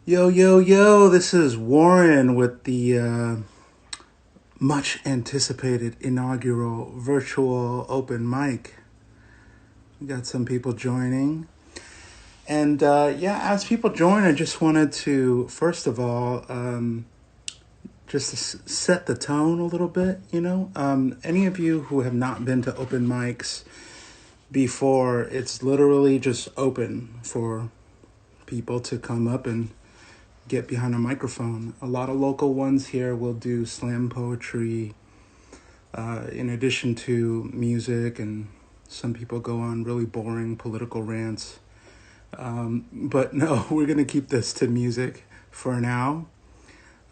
Yo, yo, yo, this is Warren with the much anticipated inaugural virtual open mic. We got some people joining. And as people join, I just wanted to, first of all, just set the tone a little bit, Any of you who have not been to open mics before, it's literally just open for people to come up and get behind a microphone. A lot of local ones here will do slam poetry in addition to music, and some people go on really boring political rants. But no, we're going to keep this to music for now.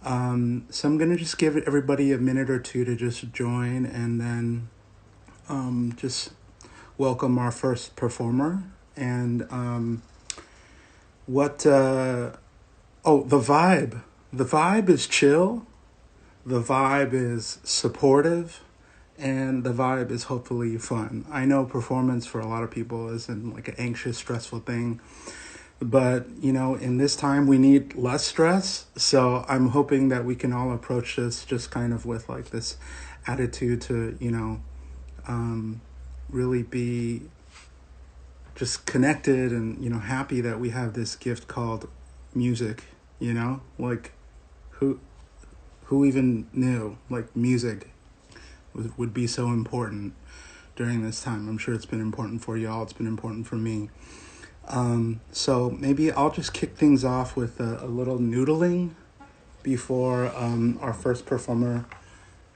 So I'm going to just give everybody a minute or two to just join, and then just welcome our first performer. And the vibe. The vibe is chill. The vibe is supportive. And the vibe is hopefully fun. I know performance for a lot of people isn't like an anxious, stressful thing. But, in this time we need less stress. So I'm hoping that we can all approach this just kind of with like this attitude to, really be just connected and, happy that we have this gift called music, like who even knew like music would be so important during this time. I'm sure it's been important for y'all. It's been important for me. So maybe I'll just kick things off with a little noodling before our first performer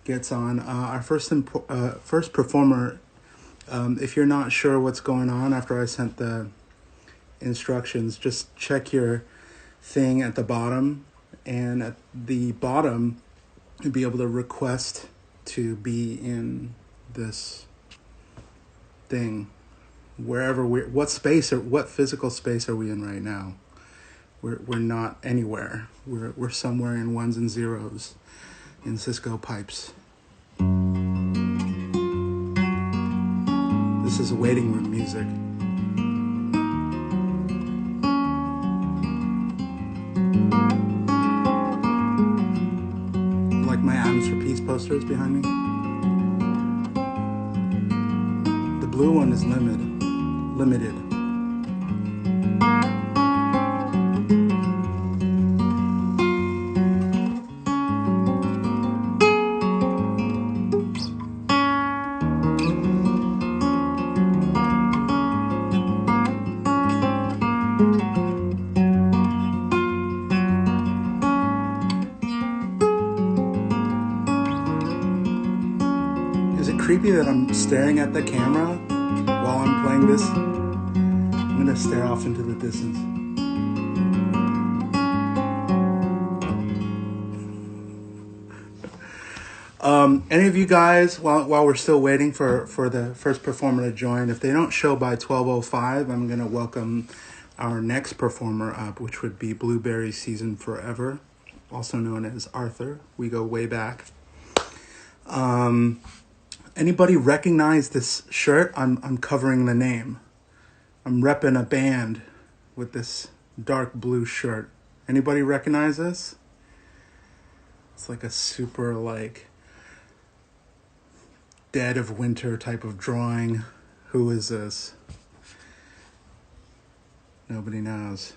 gets on. Our first performer, if you're not sure what's going on after I sent the instructions, just check your thing at the bottom, and at the bottom you'll be able to request to be in this thing wherever what physical space are we in right now? We're not anywhere. We're somewhere in ones and zeros in Cisco pipes. This is waiting room music. Like my Atoms for Peace posters behind me. The blue one is limited. Creepy that I'm staring at the camera while I'm playing this. I'm gonna stare off into the distance. Any of you guys, while we're still waiting for the first performer to join, if they don't show by 12:05, I'm gonna welcome our next performer up, which would be Blueberry Season Forever, also known as Arthur. We go way back. Anybody recognize this shirt? I'm covering the name. I'm repping a band with this dark blue shirt. Anybody recognize this? It's like a super like dead of winter type of drawing. Who is this? Nobody knows.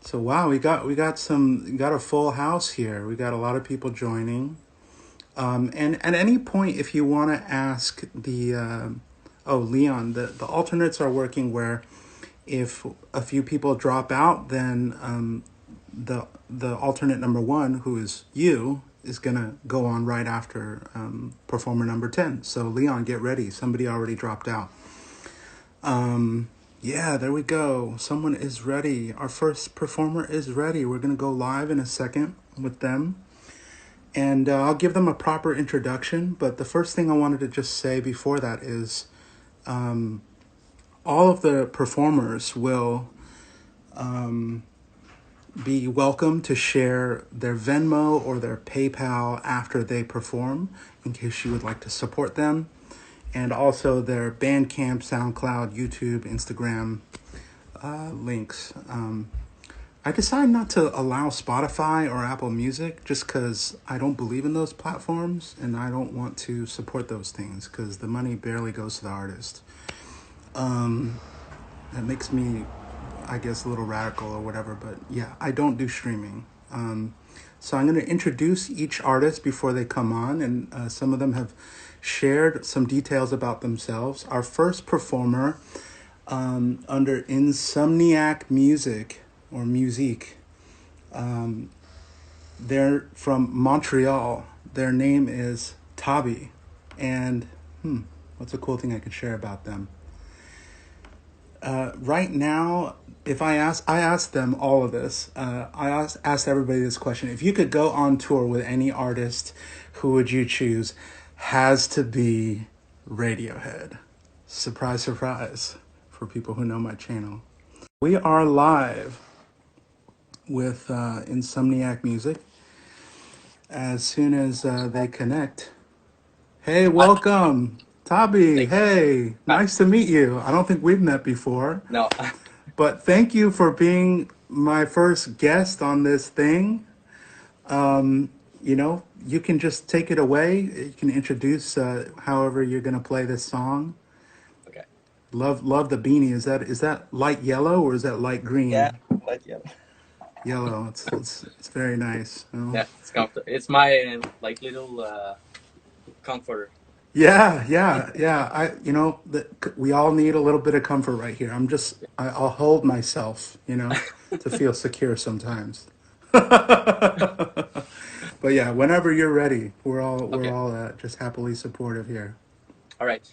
So wow, we got a full house here. We got a lot of people joining. And at any point, if you want to ask Leon, the alternates are working where if a few people drop out, then the alternate number 1, who is you, is going to go on right after performer number 10. So Leon, get ready. Somebody already dropped out. There we go. Someone is ready. Our first performer is ready. We're going to go live in a second with them. And I'll give them a proper introduction. But the first thing I wanted to just say before that is all of the performers will be welcome to share their Venmo or their PayPal after they perform, in case you would like to support them. And also their Bandcamp, SoundCloud, YouTube, Instagram links. I decided not to allow Spotify or Apple Music just because I don't believe in those platforms and I don't want to support those things because the money barely goes to the artist. That makes me, I guess, a little radical or whatever, but yeah, I don't do streaming. So I'm going to introduce each artist before they come on, and some of them have shared some details about themselves. Our first performer under Insomniac Music or Musique. They're from Montreal. Their name is Tabi. And what's a cool thing I could share about them? Right now, if I asked them all of this. I asked everybody this question. If you could go on tour with any artist, who would you choose? Has to be Radiohead. Surprise, surprise, for people who know my channel. We are live with Insomniac Music. As soon as they connect. Hey, welcome. Tabi, hey, nice to meet you. I don't think we've met before. No. But thank you for being my first guest on this thing. You can just take it away. You can introduce however you're going to play this song. Okay. Love the beanie. Is that light yellow or is that light green? Yeah, light yellow. Yellow. It's very nice. Oh. Yeah, it's comfortable. It's my like little comforter. Yeah. We all need a little bit of comfort right here. I'll hold myself, to feel secure sometimes. But yeah, whenever you're ready, we're all just happily supportive here. All right.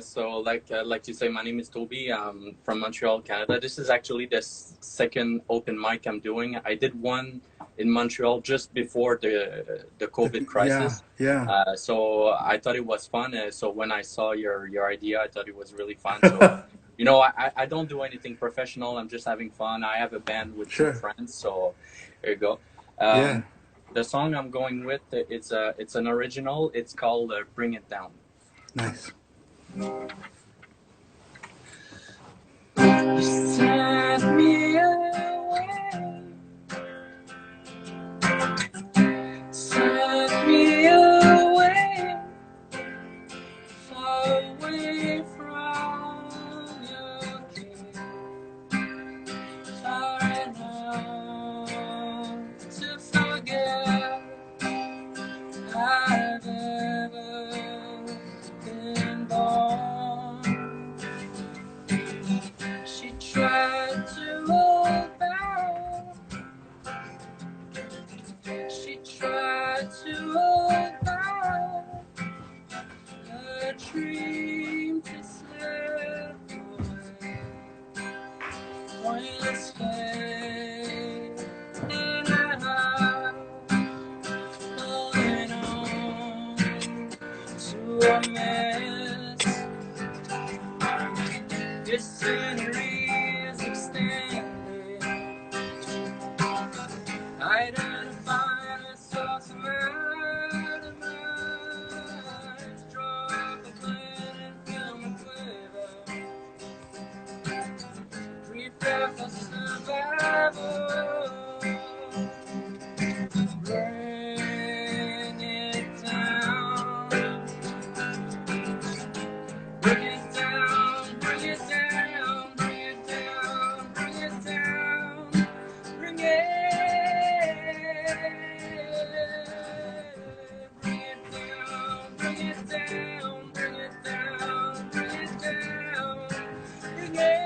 So like you say, my name is Toby. I'm from Montreal, Canada. This is actually the second open mic I'm doing. I did one in Montreal just before the COVID crisis. Yeah. So I thought it was fun. So when I saw your idea, I thought it was really fun. So I don't do anything professional. I'm just having fun. I have a band with some friends. So there you go. The song I'm going with, it's an original. It's called "Bring It Down." Nice. You sent me away, sent me away, far away from your king, far enough to forget I've ever been born. She tried to hold back. She tried to hold back her dream to slip away. Pointless fate in her heart, holding on to a mess. This scenery is extended. Identify myself out of minds. Drop a plan and film a quiver. Prepare for survival. Bring it down. Bring it down, bring it down, bring it down, bring it down, bring it down, bring it down, bring it down, bring it down, bring it.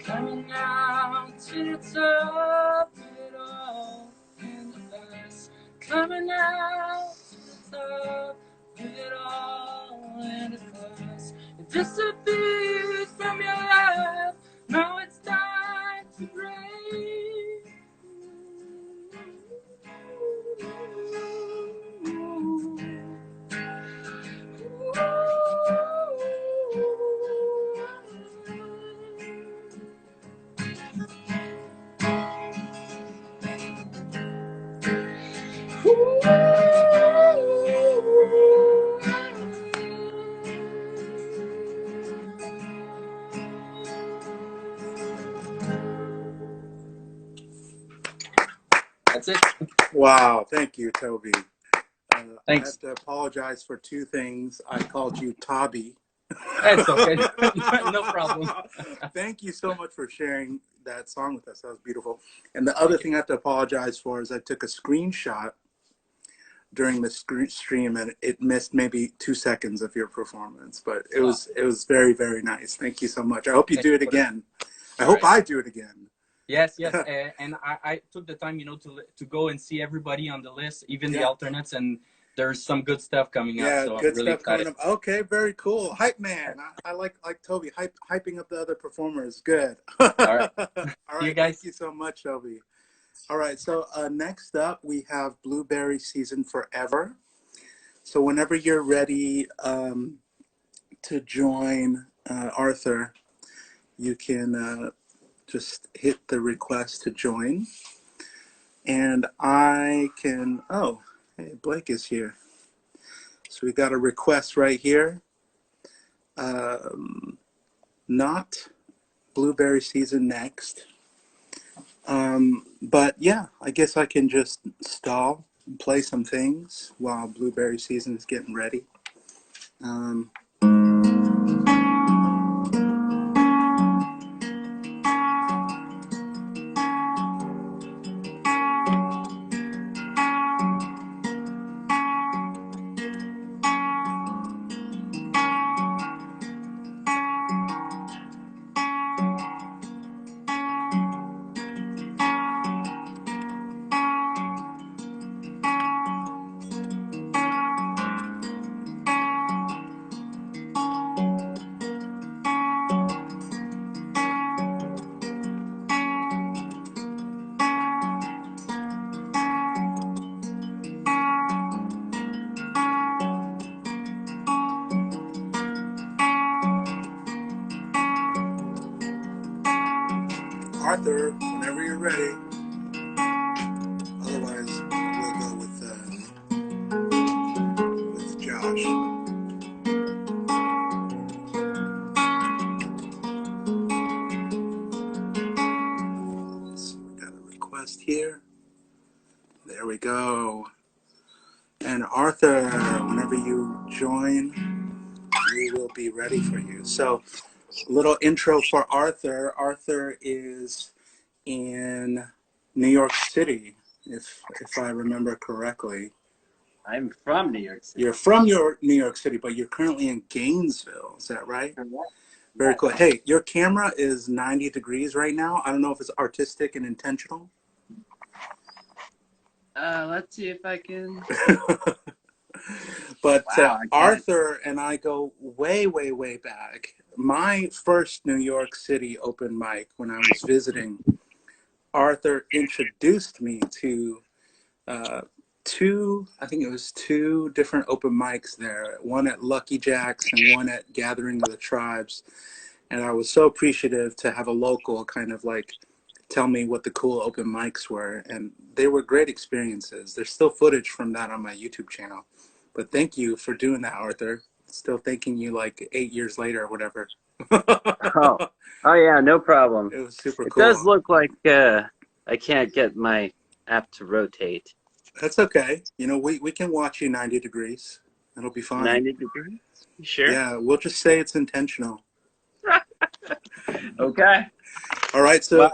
Coming out to the top of it all, and the bus. Coming out to the top of it all, and the bus. It disappeared from your life. Now it's time to break. That's it. Wow, thank you, Toby. I Thanks. have to apologize for two things. I called you Toby. It's okay. No problem. Thank you so much for sharing that song with us. That was beautiful. And the other thing I have to apologize for is I took a screenshot during the stream and it missed maybe 2 seconds of your performance, but it was very, very nice. Thank you so much. I hope you do it again. I hope I do it again. Yes, yes. And I took the time, to go and see everybody on the list, even the alternates, and there's some good stuff coming up. So good I'm really stuff excited. coming up. Okay, very cool. Hype man. I like Toby. Hyping up the other performers. Good. All right. All right. You guys. Thank you so much, Toby. All right. So next up, we have Blueberry Season Forever. So whenever you're ready to join Arthur, you can just hit the request to join. And I can, oh, hey, Blake is here. So we got a request right here. Not Blueberry Season next. But yeah, I guess I can just stall and play some things while Blueberry Season is getting ready. Arthur, whenever you're ready. Otherwise, we'll go with Josh. So we got a request here. There we go. And Arthur, whenever you join, we will be ready for you. So, a little intro for Arthur. Arthur is in New York City, if I remember correctly. I'm from New York City. You're from New York City, but you're currently in Gainesville. Is that right? Very cool. Hey, your camera is 90 degrees right now. I don't know if it's artistic and intentional. Let's see if I can. But wow, Arthur and I go way, way, way back. My first New York City open mic when I was visiting, Arthur introduced me to two different open mics there. One at Lucky Jack's and one at Gathering of the Tribes. And I was so appreciative to have a local kind of like tell me what the cool open mics were. And they were great experiences. There's still footage from that on my YouTube channel. But thank you for doing that, Arthur. Still thanking you like 8 years later or whatever. Oh yeah, no problem. It was super cool. It does look like I can't get my app to rotate. That's okay. You know, we can watch you 90 degrees. It'll be fine. 90 degrees? You sure? Yeah, we'll just say it's intentional. Okay. All right, so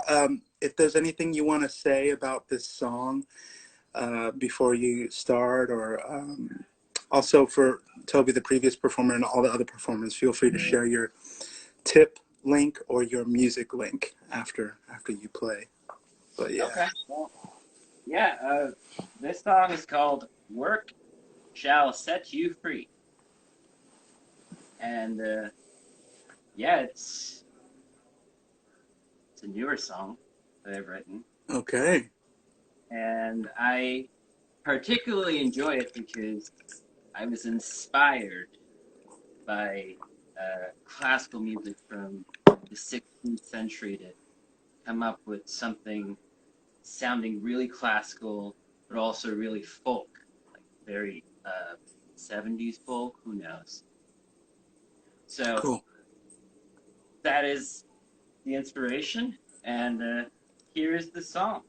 if there's anything you want to say about this song before you start, or also for Toby, the previous performer, and all the other performers, feel free to share your tip link or your music link after you play. But yeah. Okay. Well, yeah. This song is called "Work Shall Set You Free," and yeah, it's a newer song that I've written, Okay. and I particularly enjoy it because I was inspired by classical music from the 16th century to come up with something sounding really classical, but also really folk, like very 70s folk, who knows? So Cool. that is the inspiration, and here is the song.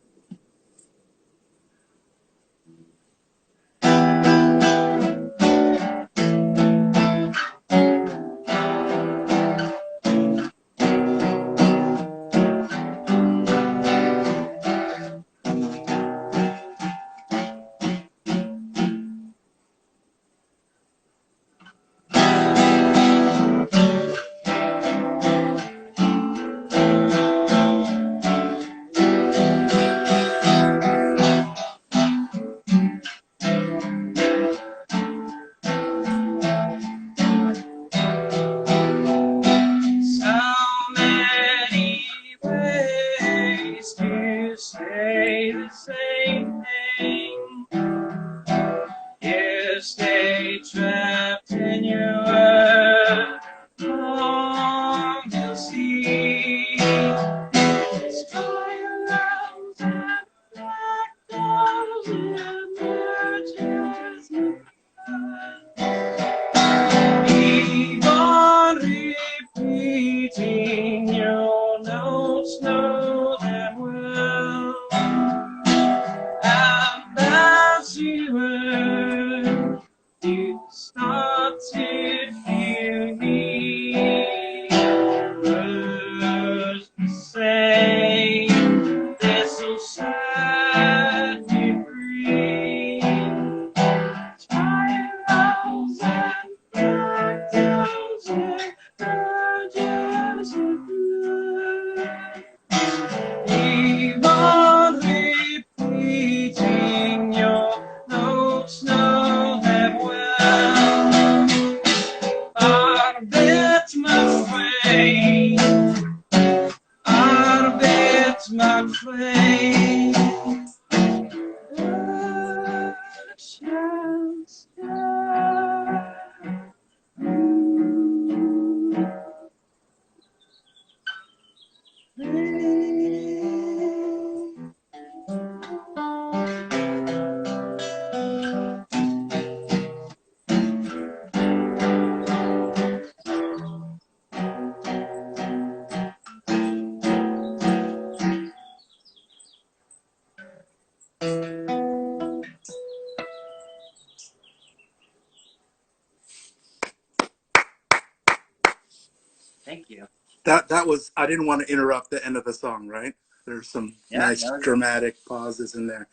Thank you. That was, I didn't want to interrupt the end of the song, right? There's some Yeah, nice dramatic pauses in there.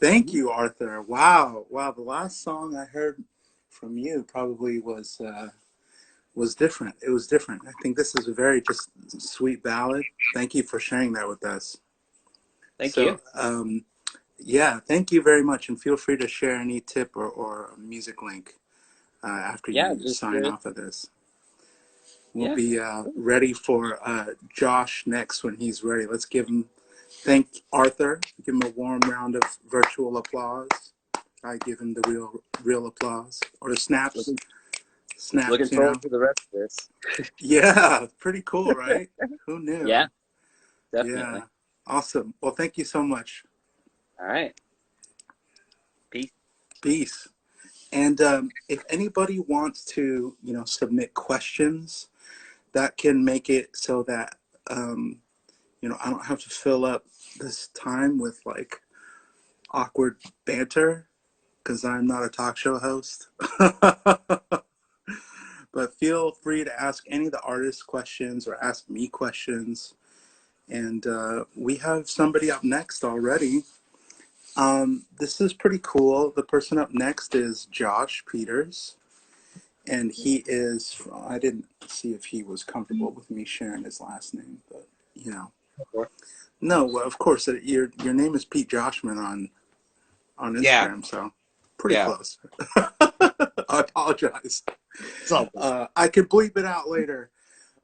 Thank you, Arthur. Wow. The last song I heard from you probably was different. It was different. I think this is a very just sweet ballad. Thank you for sharing that with us. Thank you. Yeah, thank you very much, and feel free to share any tip or music link after you sign off of this. We'll be ready for Josh next when he's ready. Let's thank Arthur. Give him a warm round of virtual applause. I give him the real applause, or the snaps. Looking forward to the rest of this. Yeah, pretty cool, right? Who knew? Yeah, definitely. Yeah, awesome. Well, thank you so much. All right. Peace. And if anybody wants to, submit questions, that can make it so that, I don't have to fill up this time with like awkward banter because I'm not a talk show host. But feel free to ask any of the artists questions or ask me questions. And we have somebody up next already. This is pretty cool. The person up next is Josh Peters. and he is. I didn't see if he was comfortable with me sharing his last name, but you know, no. Well, of course, your name is Pete Joshman on Yeah, Instagram, so pretty yeah. close. I apologize. So, I could bleep it out later.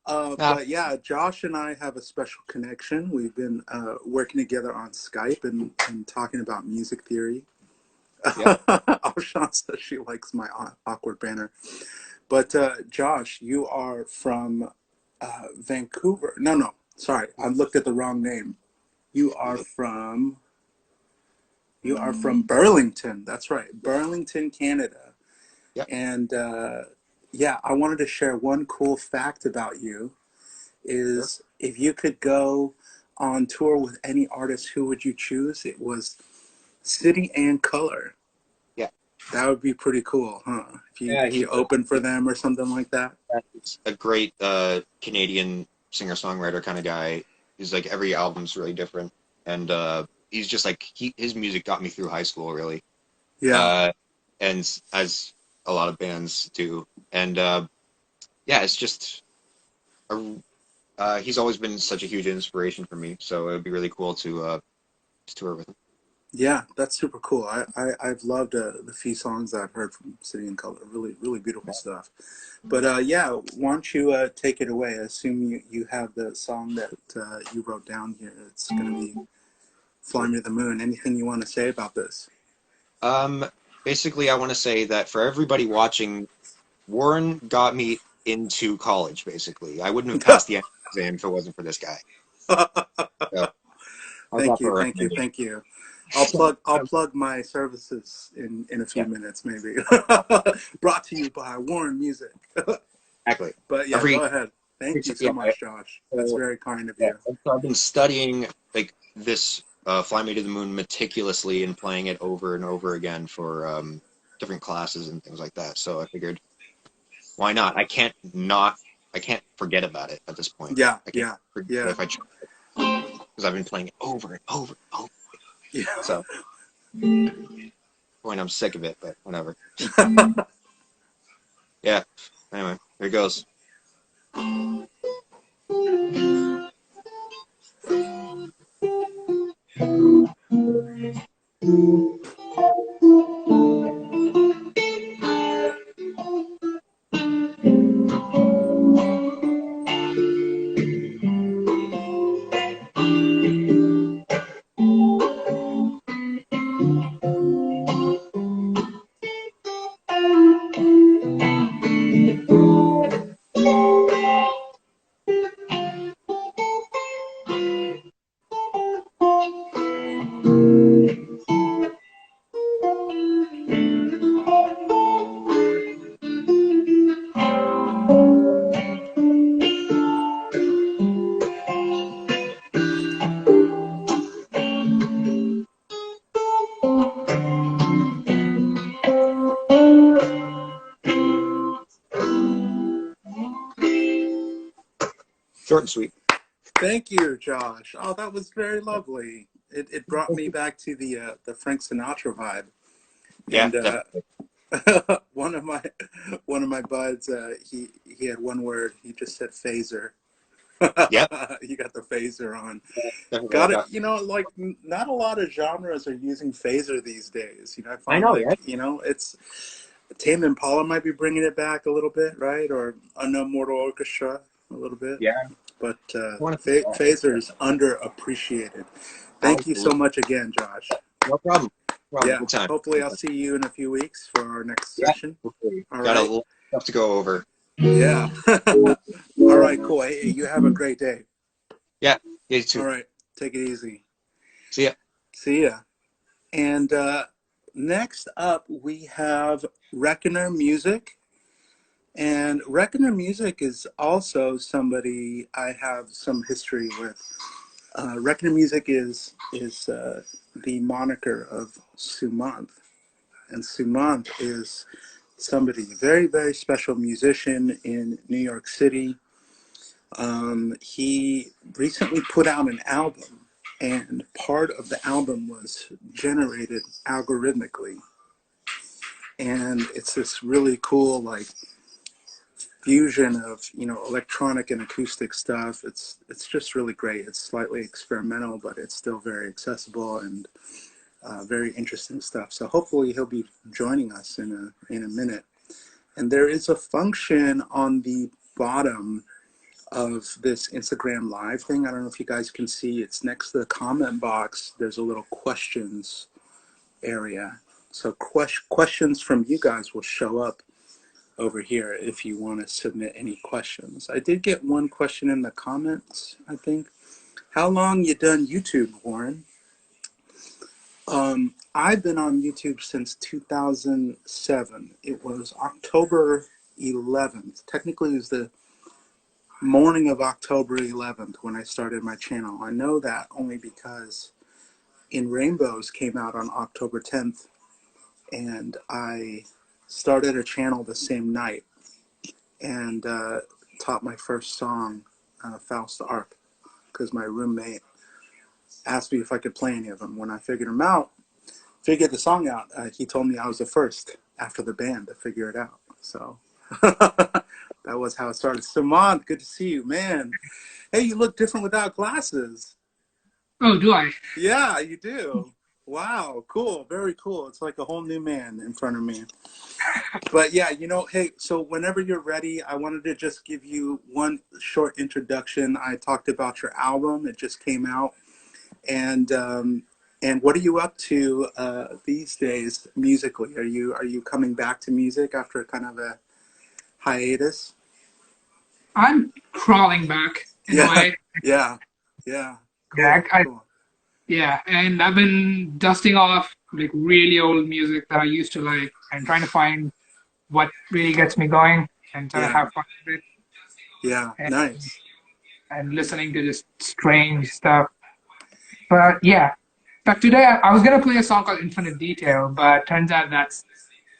nah, But yeah, Josh and I have a special connection. We've been working together on Skype and talking about music theory. yep, Sean says she likes my awkward banner. But Josh, you are from Vancouver. No, sorry, I looked at the wrong name. You are from Burlington. That's right, Burlington, Canada. yep, And yeah, I wanted to share one cool fact about you. sure. Is if you could go on tour with any artist, who would you choose? It was City and Color. Yeah, That would be pretty cool, huh? yeah. If you open for them or something like that. He's a great Canadian singer-songwriter kind of guy. He's like every album's really different, and he's just like his music got me through high school, really. Yeah, Uh, and as a lot of bands do, and yeah, it's just he's always been such a huge inspiration for me. So it would be really cool to tour with him. yeah, that's super cool. I've loved the few songs that I've heard from City and Color. Really, really beautiful stuff. But yeah, why don't you take it away? I assume you have the song that you wrote down here. It's going to be Fly Me to the Moon. Anything you want to say about this? Um, Basically, I want to say that for everybody watching, Warren got me into college. Basically, I wouldn't have passed the exam if it wasn't for this guy. So, how's that Thank you, for a thank you, recommendation? thank you. I'll plug my services in a few Yeah, minutes, maybe. Brought to you by Warren Music. exactly. But yeah, go Every, ahead. Thank you yeah. so much, Josh. That's So, very kind of yeah. you. So I've been studying like this "Fly Me to the Moon" meticulously and playing it over and over again for different classes and things like that. So I figured, why not? I can't forget about it at this point. Yeah, I can't yeah, forget it yeah, if I try, because I've been playing it over and over and over. yeah. So, point I'm sick of it, but whatever. Yeah. Anyway, here goes. Short and sweet. Thank you, Josh. Oh, that was very lovely. It brought me back to the Frank Sinatra vibe. Yeah, And definitely. one of my buds, he had one word. He just said phaser. Yep, You got the phaser on. definitely. I Got it. got. You know, like not a lot of genres are using phaser these days. You know, I I find know, like right? it's Tame Impala might be bringing it back a little bit, right? Or Unknown Mortal Orchestra a little bit. Yeah, But I want to see that. phaser is underappreciated. Thank you so Absolutely. much again, Josh. No problem. No problem. Yeah. Good time. Hopefully, I'll see you in a few weeks for our next Yeah, session. hopefully. All Got a right. little stuff to go over. Yeah. All right. Cool. Hey, you have a great day. Yeah, you All too. right. Take it easy. See ya. See ya. And next up, we have Reckoner Music. And Reckoner Music is also somebody I have some history with. Reckoner Music is the moniker of Sumant. And Sumant is somebody, very, very special musician in New York City. He recently put out an album, and part of the album was generated algorithmically. And it's this really cool, like, fusion of, you know, electronic and acoustic stuff. It's just really great. It's slightly experimental, but it's still very accessible and very interesting stuff. So hopefully he'll be joining us in a minute. And there is a function on the bottom of this Instagram live thing. I don't know if you guys can see. It's next to the comment box. There's a little questions area. So questions from you guys will show up over here if you want to submit any questions. I did get one question in the comments, I think. How long you done YouTube, Warren? I've been on YouTube since 2007. It was October 11th. Technically, it was the morning of October 11th when I started my channel. I know that only because In Rainbows came out on October 10th, and I started a channel the same night and taught my first song, Faust Arp, because my roommate asked me if I could play any of them. When I figured the song out, he told me I was the first after the band to figure it out. So that was how it started. Samant, good to see you, man. Hey, you look different without glasses. Oh, do I? Yeah, you do. Wow, cool, very cool. It's like a whole new man in front of me. But yeah, you know, hey, so whenever you're ready, I wanted to just give you one short introduction. I talked about your album. It just came out. And what are you up to these days musically? Are you coming back to music after kind of a hiatus? I'm crawling back in a way. Yeah. Cool, cool. Yeah, and I've been dusting off like really old music that I used to like and trying to find what really gets me going and try to have fun with it. Yeah, nice. And listening to just strange stuff. But yeah, but today I was gonna play a song called Infinite Detail, but turns out that's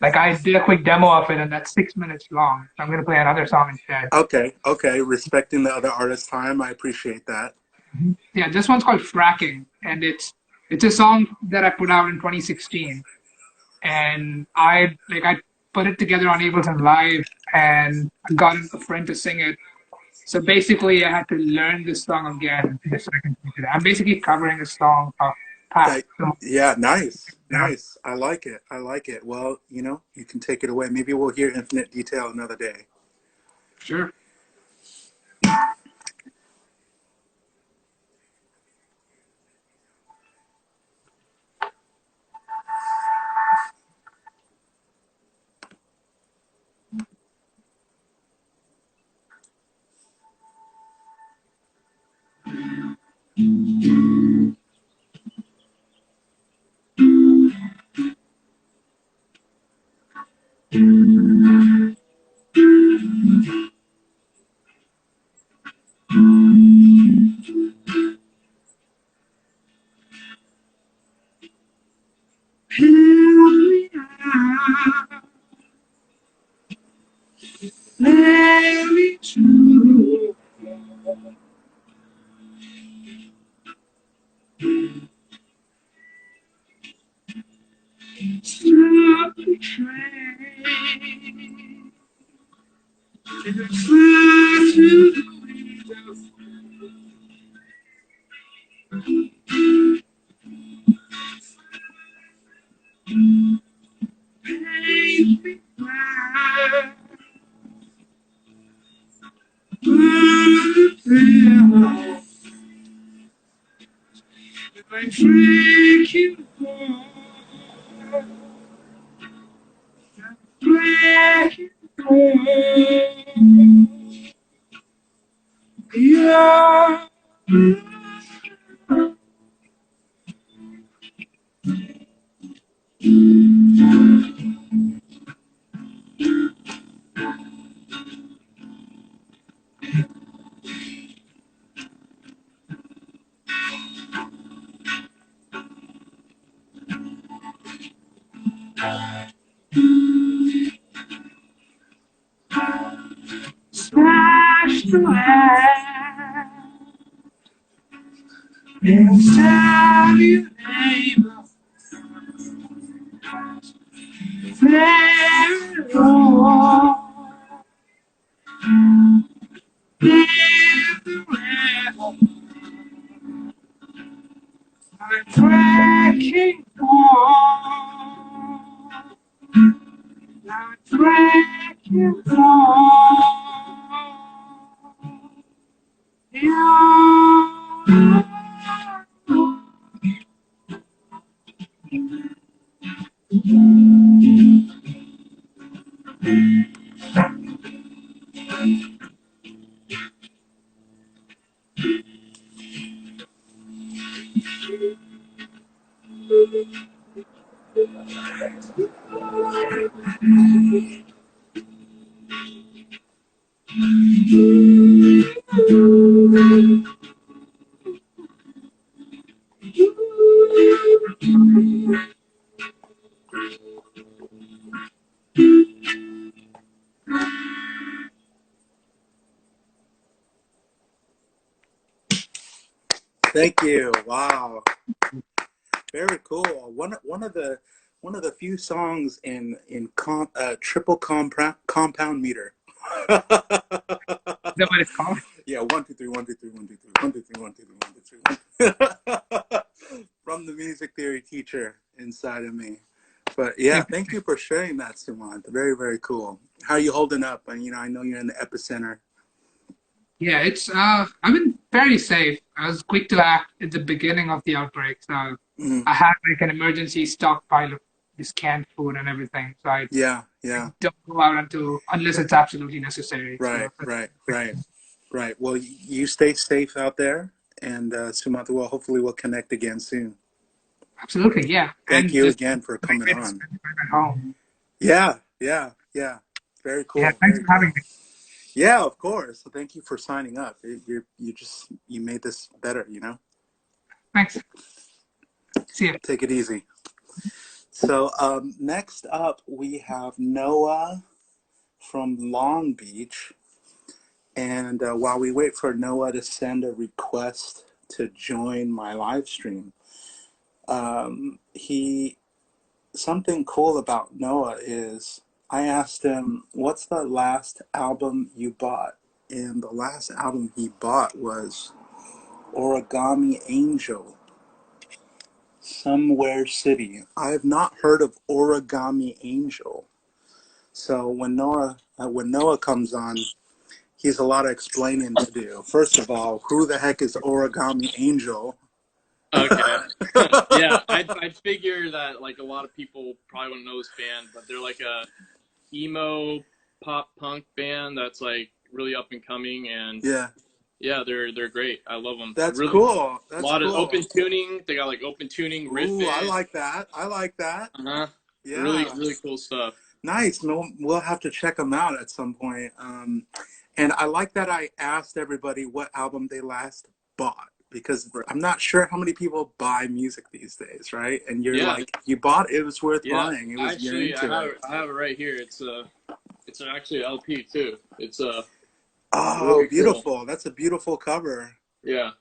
like I did a quick demo of it and that's 6 minutes long. So I'm gonna play another song instead. Okay. Respecting the other artist's time, I appreciate that. Yeah, this one's called Fracking, and it's a song that I put out in 2016, and I put it together on Ableton Live, and I got a friend to sing it. So basically, I had to learn this song again just so I can sing it. I'm basically covering a song of past. Yeah, nice. I like it. Well, you know, you can take it away. Maybe we'll hear Infinite Detail another day. Sure. Very true. Stop the train. Fly to the window. Paint me black. If I trick you black and yeah. Smash the land and stab your neighbor. Very wrong. I'm trekking on. I'm trekking on. Thank you. Wow. Very cool. One of the few songs in triple compound meter. Is that what it's called? Yeah, 1 2 3 1 2 3 1 2 3 1 2 3 1 2 3 1 2 3 from the music theory teacher inside of me. But yeah, thank you for sharing that, Sumant. Very, very cool. How are you holding up? And I know you're in the epicenter. Yeah, it's I've been fairly safe. I was quick to act at the beginning of the outbreak, so I had like an emergency stockpile of this canned food and everything. So I don't go out unless it's absolutely necessary. Right, So right. Well, you stay safe out there, and Sumant, well, hopefully we'll connect again soon. absolutely, yeah. Thank And you just again for coming on. spend time at home. Yeah. Very cool. Yeah, thanks Very for having cool. me. Yeah, of course. So thank you for signing up. You made this better. Thanks. See you. Take it easy. So next up we have Noah from Long Beach, and while we wait for Noah to send a request to join my live stream, something cool about Noah is I asked him, "What's the last album you bought?" And the last album he bought was Origami Angel, Somewhere City. I have not heard of Origami Angel. So when Noah comes on, he has a lot of explaining to do. First of all, who the heck is Origami Angel? Okay. Yeah, I'd figure that like a lot of people probably wouldn't know this band, but they're like a emo pop punk band that's like really up and coming, and yeah, they're great. I love them. That's really cool. A lot of open tuning. They got like open tuning riffing. Ooh, I like that. Yeah. Really cool stuff. Nice. We'll have to check them out at some point. And I like that I asked everybody what album they last bought, because I'm not sure how many people buy music these days, right? And you're like, you bought it was worth buying. It was actually, I have it right here. It's actually an LP too. It's really beautiful. Cool. That's a beautiful cover. Yeah.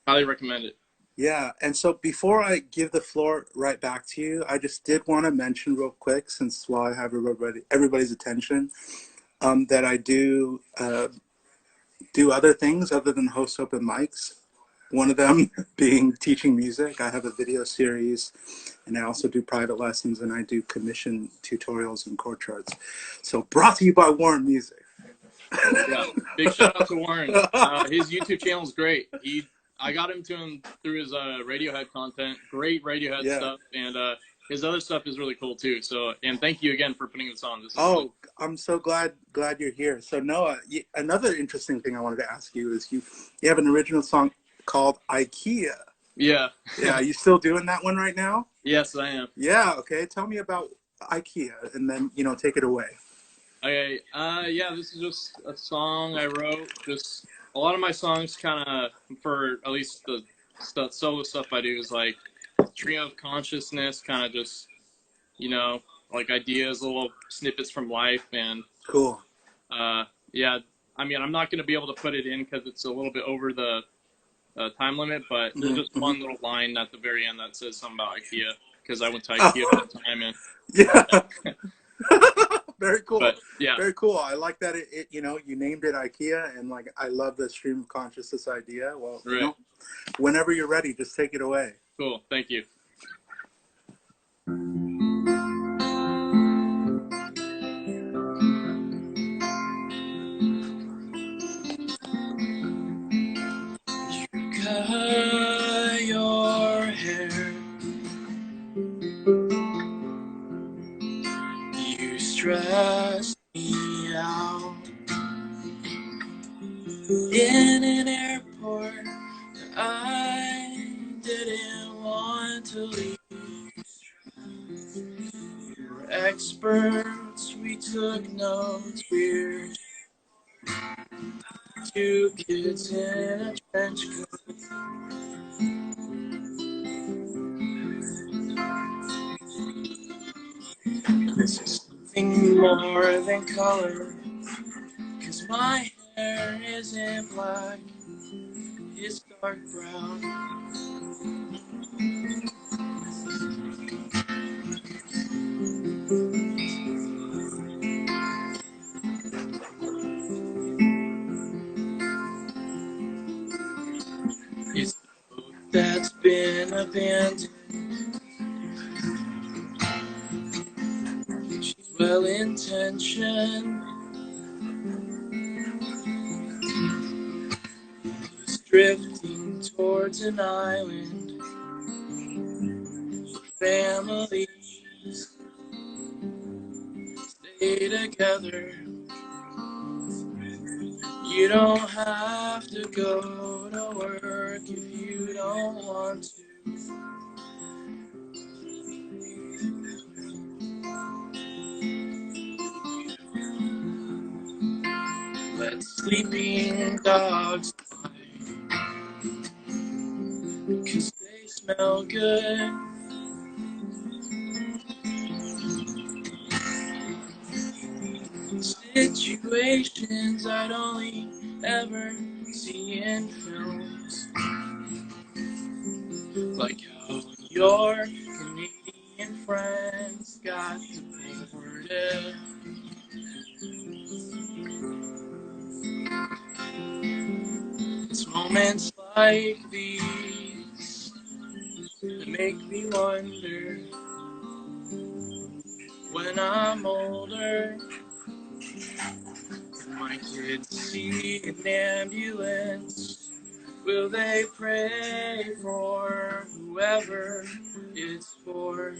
Highly recommend it. Yeah, and so before I give the floor right back to you, I just did want to mention real quick, since while I have everybody's attention, that I do other things other than host open mics. One of them being teaching music. I have a video series, and I also do private lessons, and I do commission tutorials and chord charts. So brought to you by WARRENMUSIC. Yeah, big shout out to Warren. His YouTube channel is great. I got him through his Radiohead content. Great Radiohead stuff, and his other stuff is really cool too. So, and thank you again for putting this on. I'm so glad you're here. So Noah, another interesting thing I wanted to ask you is you have an original song called IKEA. Yeah. Yeah, are you still doing that one right now? Yes, I am. Yeah. Okay. Tell me about IKEA, and then take it away. Okay. Yeah, this is just a song I wrote. Just a lot of my songs, kind of, for at least the solo stuff I do, is like stream of consciousness, kind of just, like ideas, little snippets from life, and cool. Yeah, I mean, I'm not going to be able to put it in because it's a little bit over the time limit, but there's just one little line at the very end that says something about IKEA, because I went to IKEA all the time, and Very cool. But, yeah. Very cool. I like that you named it IKEA, and like I love the stream of consciousness idea. Well, whenever you're ready, just take it away. Cool. Thank you. Cut your hair. You stress me out. In an airport that I didn't want to leave. We were experts, we took notes, we're two kids in a trench coat. This is something more than color, 'cause my hair isn't black, it's dark brown. It's a boat that's been abandoned. She's well-intentioned. He's drifting towards an island. Families stay together. You don't have to go to work if you don't want to. Let sleeping dogs lie, 'cause they smell good. Situations I'd only ever see in films, like how your Canadian friends got deported. It's moments like these that make me wonder, when I'm older, when my kids see an ambulance, will they pray for whoever it's for?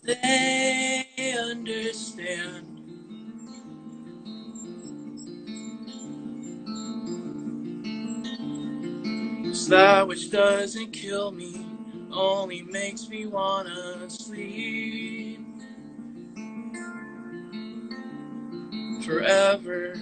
They understand. Cause that which doesn't kill me only makes me wanna sleep forever.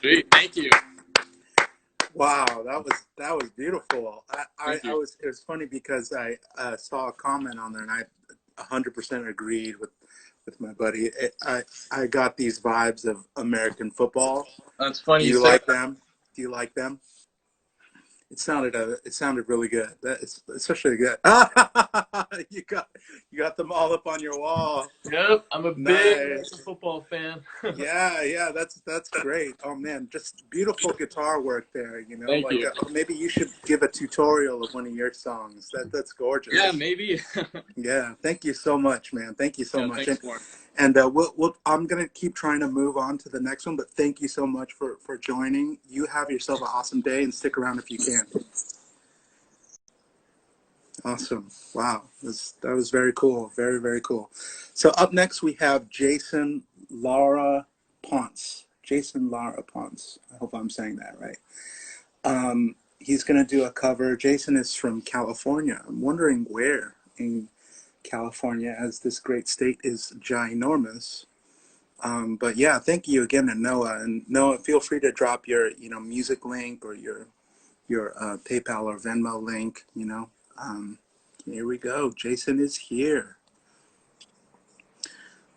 Sweet, thank you. Wow, that was beautiful. It was funny because I saw a comment on there and I 100% agreed with my buddy. I got these vibes of American football. That's funny. Do you like them? Do you like them? It sounded really good. It's especially good. you got them all up on your wall. Yep, I'm a big football fan. yeah, that's great. Oh man, just beautiful guitar work there. You know, Thank you. Maybe you should give a tutorial of one of your songs. That's gorgeous. Yeah, maybe. Yeah, thank you so much, man. Thank you so much. Thanks, Warren. And I'm gonna keep trying to move on to the next one, but thank you so much for joining. You have yourself an awesome day, and stick around if you can. Awesome. Wow. That was very cool. Very, very cool. So up next we have Jason Lara Ponce. Jason Lara Ponce. I hope I'm saying that right. He's going to do a cover. Jason is from California. I'm wondering where in California, as this great state is ginormous. But yeah, thank you again to Noah. And Noah, feel free to drop your, music link or your PayPal or Venmo link. Here we go. Jason is here.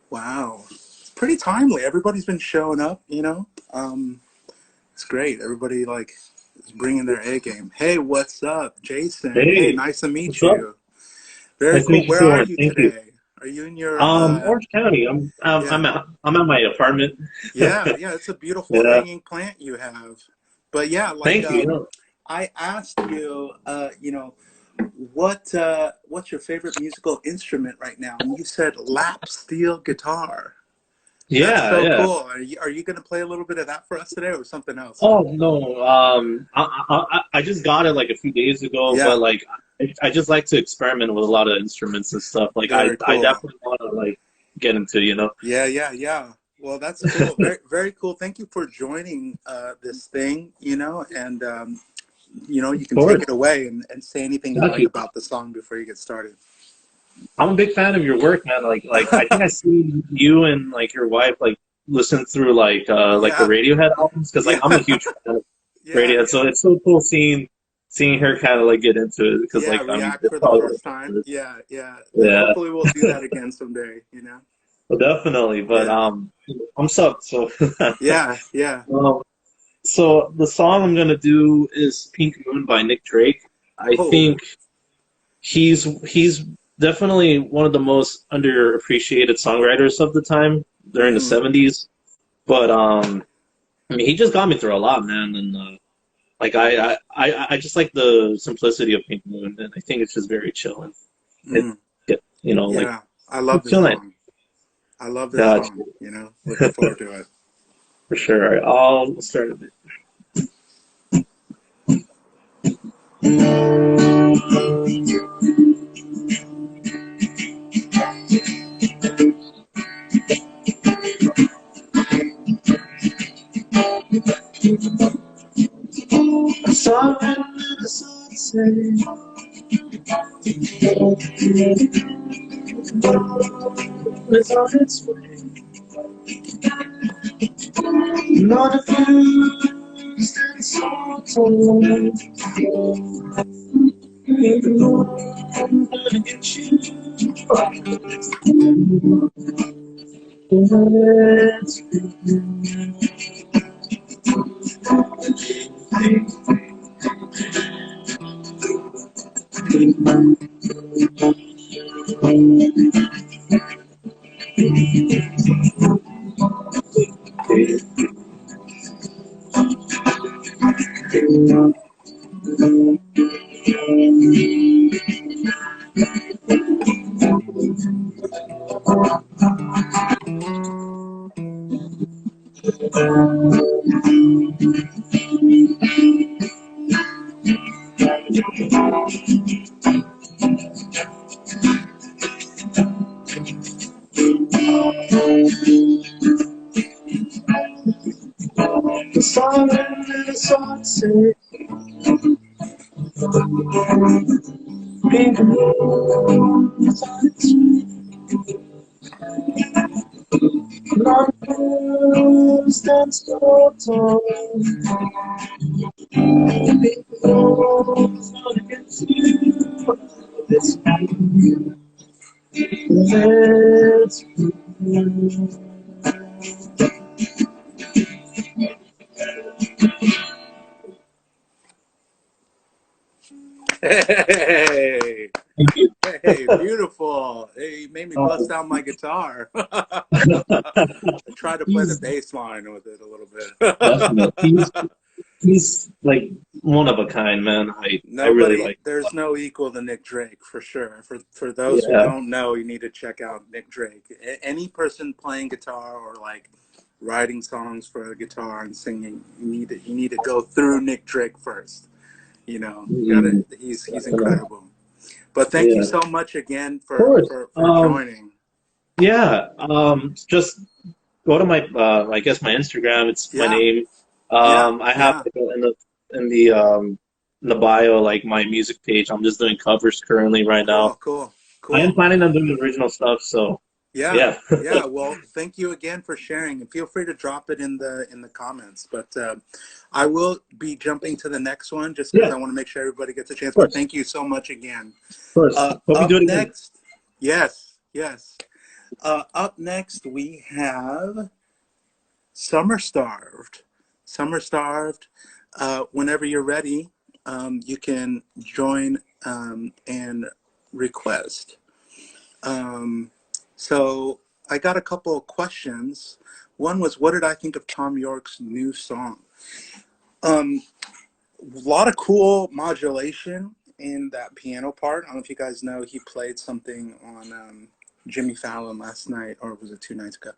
Wow, it's pretty timely. Everybody's been showing up. It's great. Everybody is bringing their A game. Hey, what's up, Jason? Hey, nice to meet you. Up? Very nice cool. Where are you Thank today? You. Are you in your Orange County? I'm at my apartment. Yeah, it's a beautiful hanging plant you have. But yeah, thank you. I asked you, what's your favorite musical instrument right now? And you said lap steel guitar. That's so cool. Are you going to play a little bit of that for us today, or something else? Oh no, I just got it like a few days ago, but I just like to experiment with a lot of instruments and stuff. Like I definitely want to get into, Yeah. Well, that's cool. Very, very cool. Thank you for joining this thing, and you can take it away and say anything you like about the song before you get started. I'm a big fan of your work, man. Like I think I see you and your wife listen through the Radiohead albums, because I'm a huge fan of Radiohead. So it's so cool seeing her kind of get into it, because react for the first time. Yeah. Hopefully we'll do that again someday. Well, definitely, but I'm sucked. So yeah. So the song I'm gonna do is "Pink Moon" by Nick Drake. I think he's definitely one of the most underappreciated songwriters of the time during the 70s. But he just got me through a lot, man. And I just like the simplicity of Pink Moon, and I think it's just very chill. And I love this song. I love this song. Looking forward to it. For sure. I'll start a bit. I saw it in the sunset. It's on its way. Not a few stands so tall. Even though I'm gonna get you. Let's the sun and the sunset. Pink moon is on its way. Long moon stands so tall. Pink moon is gonna get you. This time, let's go. Hey, beautiful. Hey, you made me bust out my guitar. I tried to play the bass line with it a little bit. Definitely. He's one of a kind, man. I really like. There's no equal to Nick Drake, for sure. For those who don't know, you need to check out Nick Drake. Any person playing guitar or writing songs for a guitar and singing, you need to go through Nick Drake first. He's incredible. But thank you so much again for joining. Yeah, just go to my I guess my Instagram. It's my Yeah, name. yeah, I have yeah. like, in the in the bio like my music page. I'm just doing covers currently right now. Cool, cool, I am cool. planning on doing the original stuff. So Yeah, yeah. yeah. Well, thank you again for sharing, and feel free to drop it in the comments. But I will be jumping to the next one just because Yeah, I want to make sure everybody gets a chance. of But course, thank you so much again. of course. Hope you do Up it again. next, yes, yes. Up next, we have Summer Starved. Summer Starved. Whenever you're ready, you can join and request. So I got a couple of questions. One was, what did I think of Tom York's new song? A lot of cool modulation in that piano part. I don't know if you guys know, he played something on Jimmy Fallon last night, or was it 2 nights ago?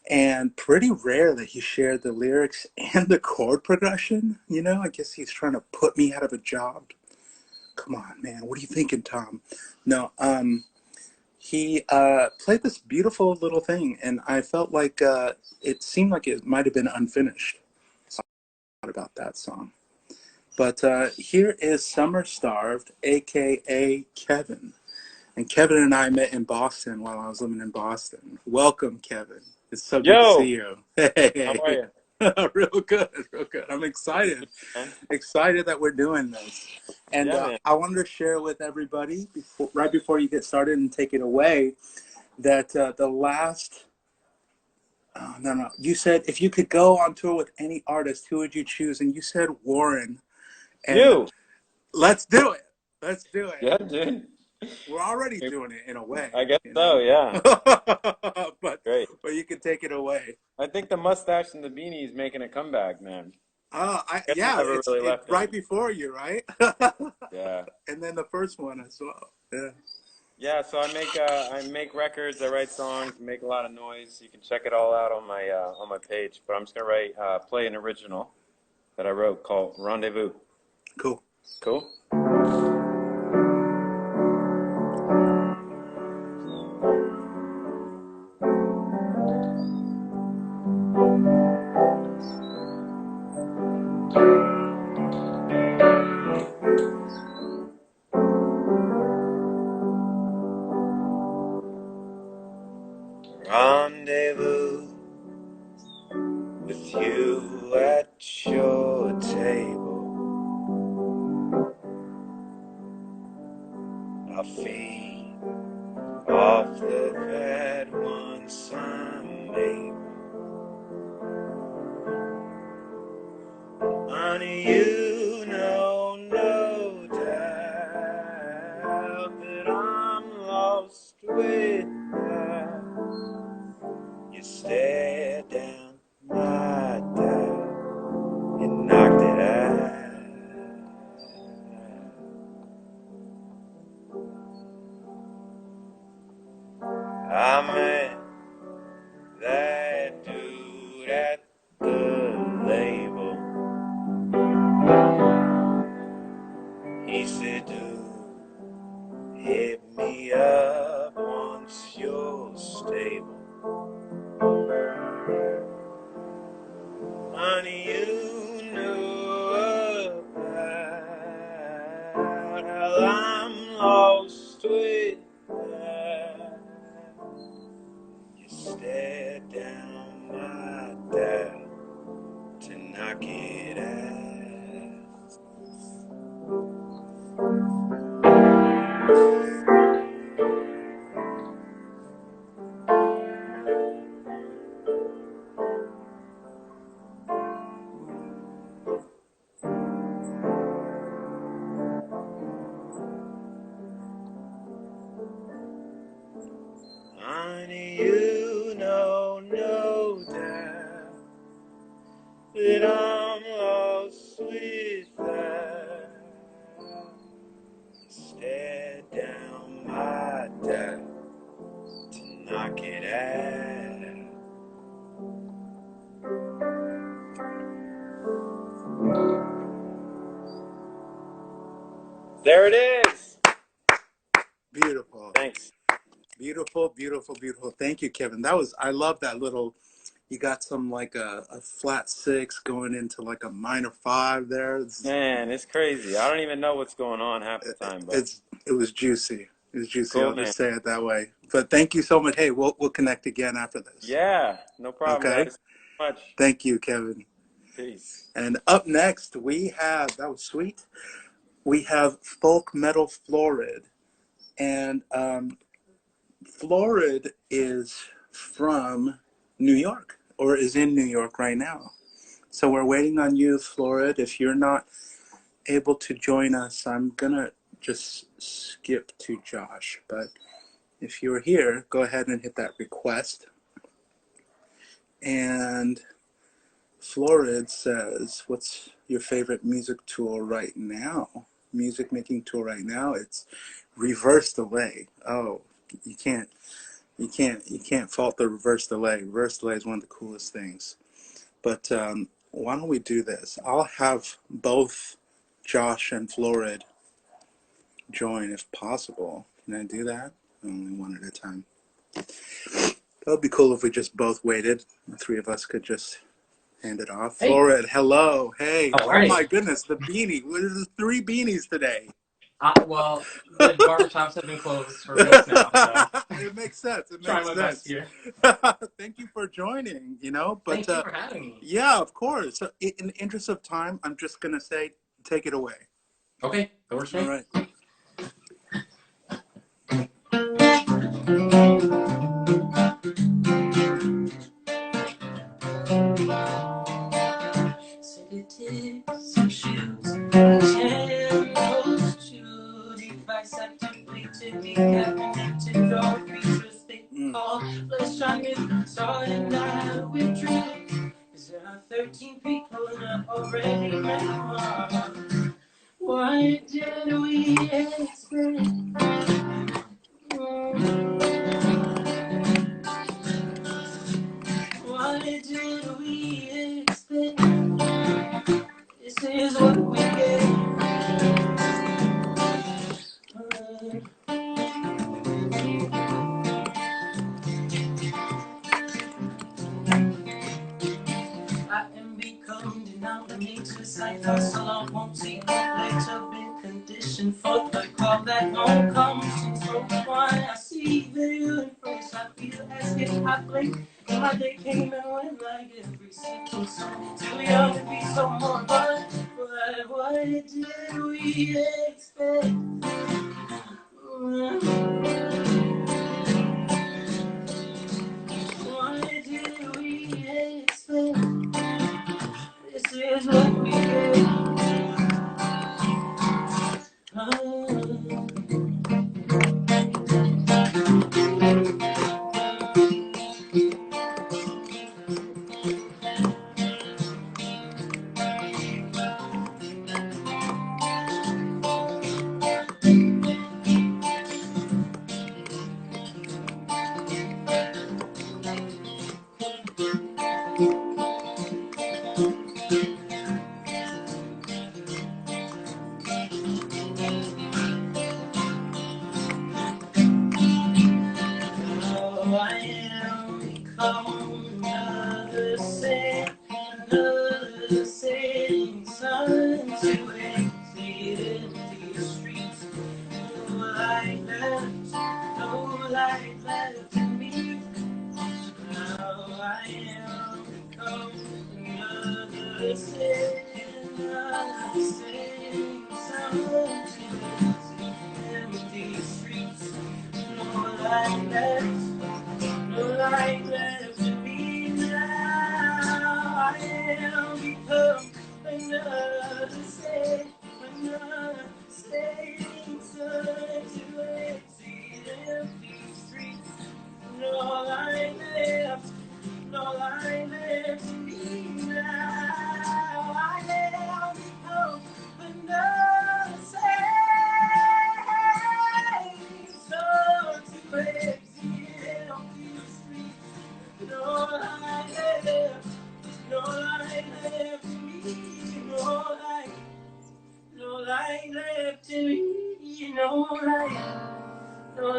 And pretty rare that he shared the lyrics and the chord progression. You know, I guess he's trying to put me out of a job. Come on, man. What are you thinking, Tom? No, he played this beautiful little thing, and I felt like it seemed like it might have been unfinished. So I thought about that song. But here is Summer Starved, aka Kevin. And Kevin and I met in Boston while I was living in Boston. Welcome, Kevin. It's so good to see you. Hey. How are you? Real good, real good. I'm excited. Excited that we're doing this. And Yeah, man. I wanted to share with everybody, right before you get started and take it away, that the last, oh, no, you said if you could go on tour with any artist, who would you choose? And you said Warren. And You. let's do it. Let's do it. Yeah, dude. We're already doing it in a way, I guess you so, know? yeah. but Great. you can take it away. I think the mustache and the beanie is making a comeback, man. Guess I Yeah, never really it's left right them. before you, right? Yeah. And then the first one as well. Yeah. Yeah, so I make records, I write songs, make a lot of noise. You can check it all out on my page. But I'm just gonna play an original that I wrote called Rendezvous. Cool. Cool? Rendezvous with you at your table. I'll feed off the bad once I'm able. Honey, you know no doubt that I'm lost with her. You stared down my doubt, you knocked it out. I met that dude at the label. He said, dude, hit me up once you're stable. Honey, you know about how I'm lost with her. You stared down my doubt to knock it out. Honey, you know no doubt that I'm lost with her. Stare down my doubt to knock it out. There it is. Beautiful. Thanks. Beautiful. beautiful, beautiful, beautiful. Thank you, Kevin. I love that little, you got some like a flat 6 going into like a minor 5 there. Man, it's crazy. I don't even know what's going on half the time, but It was juicy. It was juicy. cool, I'll man. just say it that way. But thank you so much. Hey, we'll connect again after this. Yeah, no problem, Okay. guys. Much. Thank you, Kevin. Peace. And up next, that was sweet. We have Folk Metal Florid. And Florid is from New York, or is in New York right now. So we're waiting on you, Florid. If you're not able to join us, I'm going to just skip to Josh. But if you're here, go ahead and hit that request. And Florid says, what's your favorite music tool right now? Music making tool right now? It's reverse delay. Oh, you can't fault the reverse delay. Reverse delay is one of the coolest things. But why don't we do this? I'll have both Josh and Florid join if possible. Can I do that? Only one at a time. That would be cool if we just both waited. The three of us could just hand it off. Hey. Florid, hello. Hey. Oh my goodness, the beanie. There's 3 beanies today. Well, the barbershops have been closed for weeks now, so it makes sense. Trying my best here. Thank you for joining. But thank you for having me. Yeah, of course. So, in the interest of time, I'm just gonna say, take it away. Okay, that works for me. All right. Starting out with dreams. There are 13 people not already met. Why did we expect? Why did we expect? This is what we get. I am become denominator's I hustle on Ponce. Later been conditioned for the call that won't come. So why I see the first I feel as if I blink. My day came and went like every single song. Too young to be so more, but what did we expect? Why did we expect? This is what we get.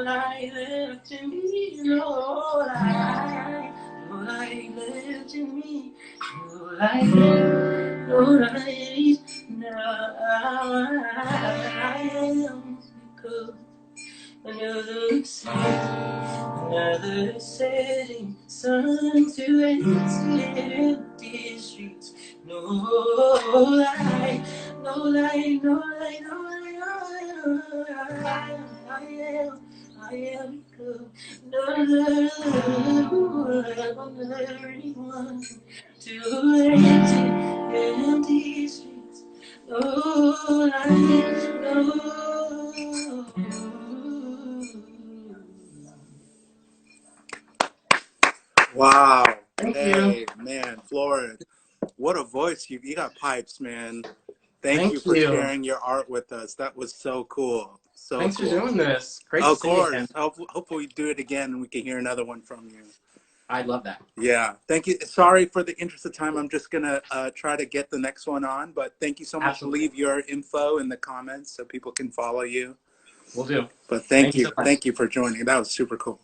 light left in me, no light, no light left in me, no light, no light. Now I am because another setting sun to empty streets. No light, no light, no light, no light, no light. I am good. Another one to empty streets. No light, no. Wow. Thank Hey, you. man, Florid. What a voice. You got pipes, man. Thank you Thank for you. sharing your art with us. That was so cool. So Thanks cool. for doing this. Great to Of see you again. course. Hopefully we do it again and we can hear another one from you. I love that. Yeah. Thank you. Sorry for the interest of time. I'm just going to try to get the next one on. But thank you so much. Absolutely. Leave your info in the comments so people can follow you. Will do. But thank you. So much. Thank you for joining. That was super cool.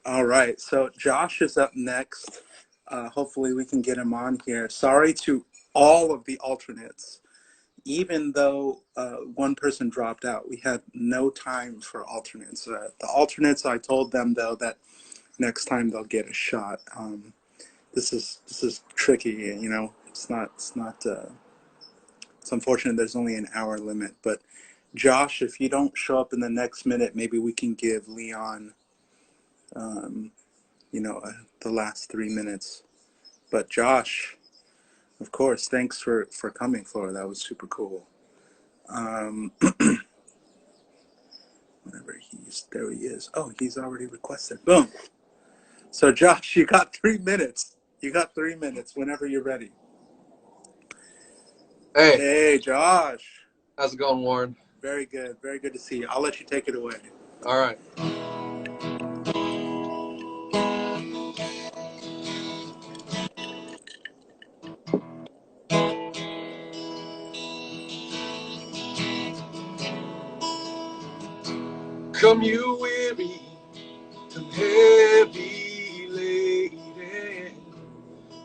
All right. So Josh is up next. Hopefully we can get him on here. Sorry to all of the alternates. Even though one person dropped out, we had no time for alternates. The alternates, I told them though that next time they'll get a shot. This is tricky, you know. It's unfortunate. There's only an hour limit. But Josh, if you don't show up in the next minute, maybe we can give Leon, you know, the last 3 minutes. But Josh, of course, thanks for coming, Flora. That was super cool. Whenever there he is. Oh, he's already requested. Boom. So Josh, you got 3 minutes. You got 3 minutes whenever you're ready. Hey, Josh. How's it going, Warren? Very good. Very good to see you. I'll let you take it away. All right. Come you weary and heavy laden,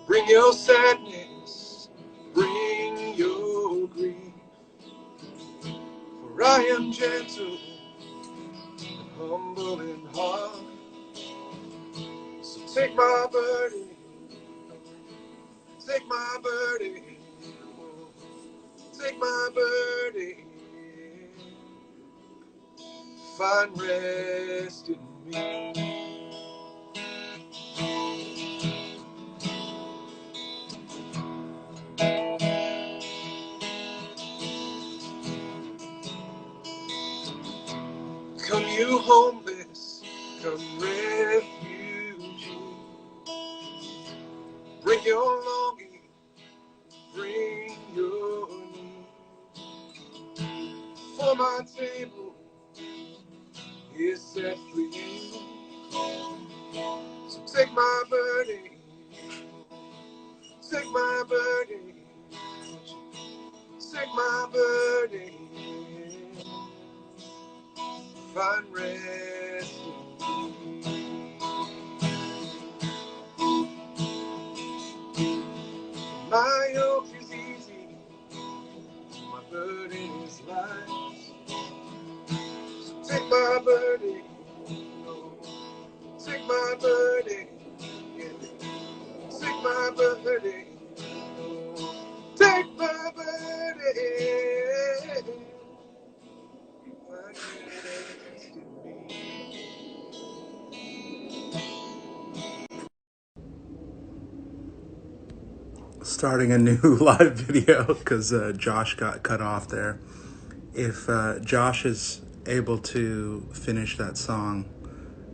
bring your sadness, bring your grief, for I am gentle and humble in heart. So take my burden, take my burden, take my burden, find rest in me. Come you homeless, come refugee, bring your longing, bring your need, for my table is set for you. So take my burden, take my burden, take my burden, find rest in me. My yoke is easy, my burden is light. So take my burden, take my burden, take my burden, take my burden. Starting a new live video because Josh got cut off there. If Josh is able to finish that song,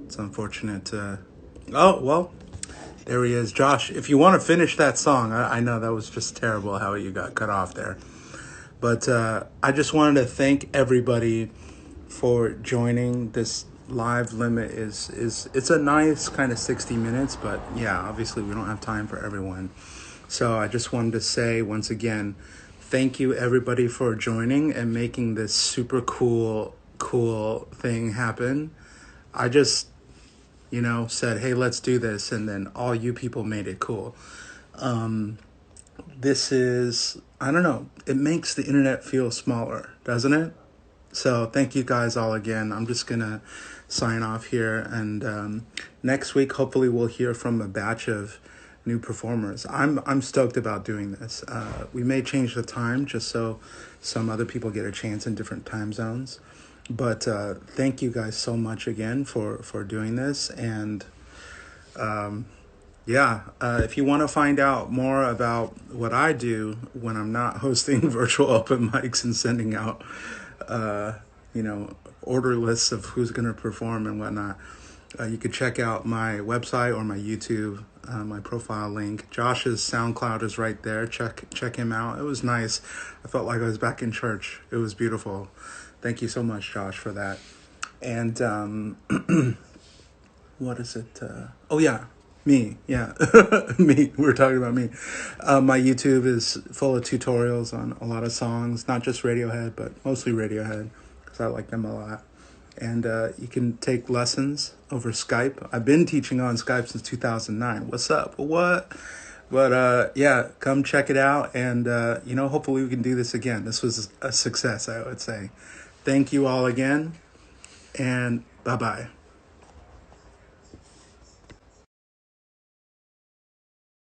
it's unfortunate. Oh, well, there he is. Josh, if you want to finish that song, I know that was just terrible how you got cut off there. But I just wanted to thank everybody for joining. This live limit it's a nice kind of 60 minutes, but yeah, obviously we don't have time for everyone. So I just wanted to say once again, thank you everybody for joining and making this super cool cool thing happen. I just, said, hey, let's do this. And then all you people made it cool. This is, I don't know, it makes the internet feel smaller, doesn't it? So thank you guys all again. I'm just going to sign off here. And next week, hopefully we'll hear from a batch of new performers. I'm stoked about doing this. We may change the time just so some other people get a chance in different time zones. But thank you guys so much again for doing this. And if you want to find out more about what I do when I'm not hosting virtual open mics and sending out, order lists of who's going to perform and whatnot, you could check out my website or my YouTube, my profile link. Josh's SoundCloud is right there. Check him out. It was nice. I felt like I was back in church. It was beautiful. Thank you so much, Josh, for that. And what is it? Me. Yeah, me. We're talking about me. My YouTube is full of tutorials on a lot of songs, not just Radiohead, but mostly Radiohead, because I like them a lot. And you can take lessons over Skype. I've been teaching on Skype since 2009. What's up? What? But come check it out. And, hopefully we can do this again. This was a success, I would say. Thank you all again. And bye-bye.